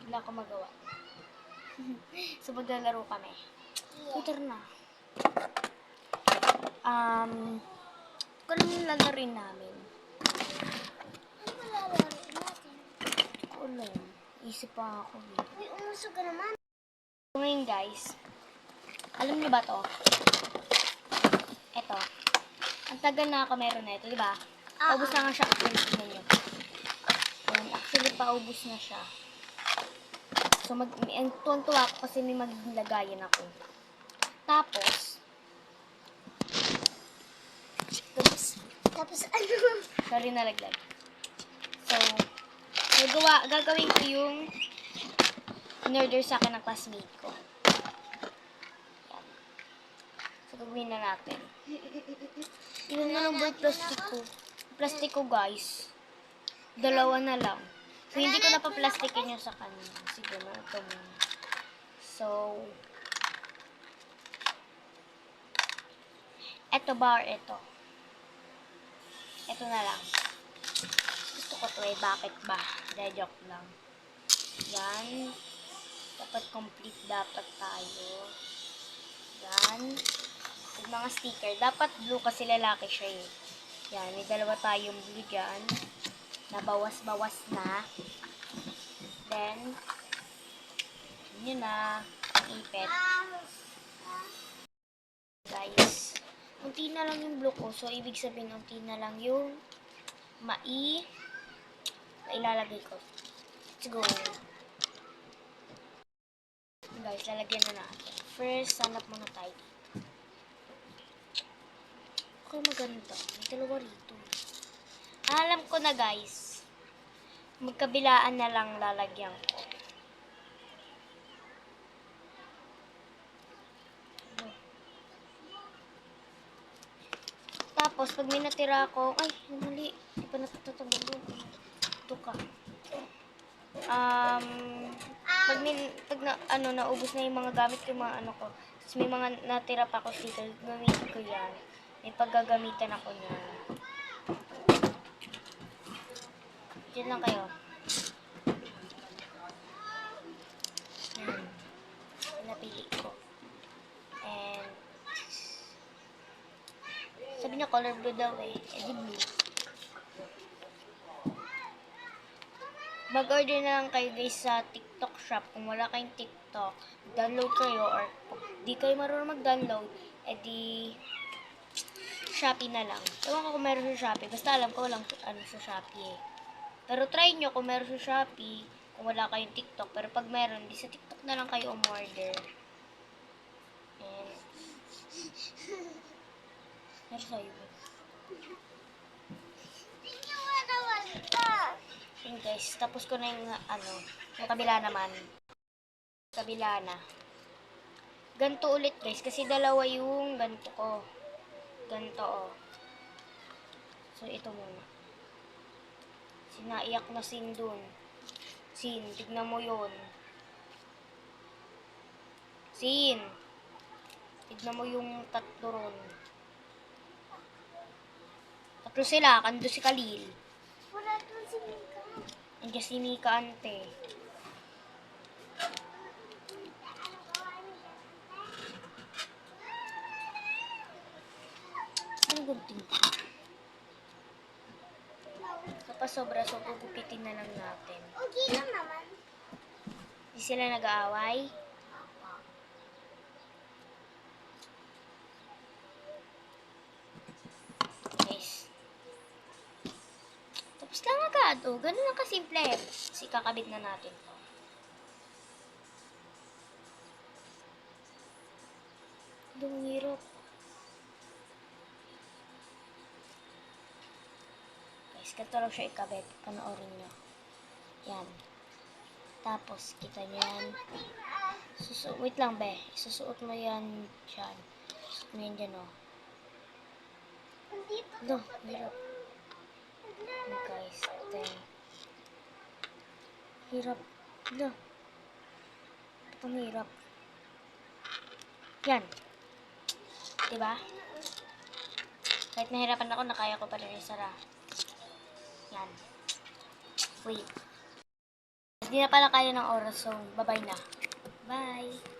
Wala akong magawa. So, maglalaro kami. Twitter na. Kung ano yung lalaroin namin? Ano lalaro natin? Hindi ko alam. Isip pa ako. Uy, umusog ka naman. So, ngayon guys, alam niyo ba to? Ito. Ang tagal na ako meron na ito, di ba? Paubos na nga siya. Actually, tingnan nyo. Yan, actually, paubos na siya. So, tuwan-tuwa ako kasi may maglagayan ako. Tapos ano? sorry, nalaglag. So, gagawin ko yung in-order sa akin ng classmate ko. Yan. So, gagawin na natin. Ilan na lang ba yung plastic ko? Plastic ko, guys. Dalawa na lang. So, hindi ko na pa-plastikin yung sa kanya. Siguro, ito muna. So, eto ba or eto? Eto na lang. Gusto ko to eh. Bakit ba? Dahil joke lang. Yan. Dapat complete dapat tayo. Yan. Yung mga sticker. Dapat blue kasi lalaki siya eh. Yan. May dalawa tayong blue dyan. Nabawas-bawas na. Then, yun na. Ang ipet. Guys. Unti na lang yung blue ko. So, ibig sabihin, unti na lang yung ilalagay ko. Let's go. Guys, lalagyan na natin. First, hanap muna tayo dito. Okay, maganda. May dalawa rito. Alam ko na, guys. Magkabilaan na lang lalagyan ko. Tapos, pag may natira ako, ay, mali. Di pa natatabag doon. Ito ka. Naubos na yung mga gamit ko, yung mga ano ko. Tapos may mga natira pa ako dito. Gamitin ko yan. May paggagamitan ako niya. Diyan lang kayo. Yan. Napili ko. And, sabi niya color blue daw eh. Edi blue. Mag-order na lang kayo guys sa TikTok shop. Kung wala kayong TikTok, download kayo or di kayo marunong mag-download, edi Shopee na lang. Ewan ko kung meron sa Shopee. Basta alam ko walang sa Shopee eh. Pero try nyo kung meron sa Shopee, kung wala kayong TikTok. Pero pag meron, di sa TikTok na lang kayo umorder. And, meron sa'yo. Yun guys, tapos ko na yung yung kabila naman. Kabila na. Ganto ulit guys, kasi dalawa yung ganto ko. Ganto oh. So ito muna. Sinaiyak na sin dun. Sin, tignan mo yun. Sin. Tignan mo yung tatlo ron. Tatlo sila, kando si Khalil. Wala doon si Mika. Andiyan si Mika ante. Ano gunting ko? Kapag sobra, so gugupitin na lang natin. Okay lang naman. Hindi sila nag-aaway. Guys. Tapos lang agad. O, ganun lang kasimple. Kasi kakabit na natin to. Ang hirap. Guys, ganito lang siya ikabit. Panoorin nyo. Yan. Tapos, kita nyo yan. Wait lang, be. Susuot mo yan dyan. Susuot mo yan dyan, o. No, hirap. Guys, then. Hirap. No. Ang hirap. Yan. Diba? Kahit nahirapan ako, nakaya ko pa rin isara. Yan. Wait. Hindi na pala kaya ng oras, so bye-bye na. Bye!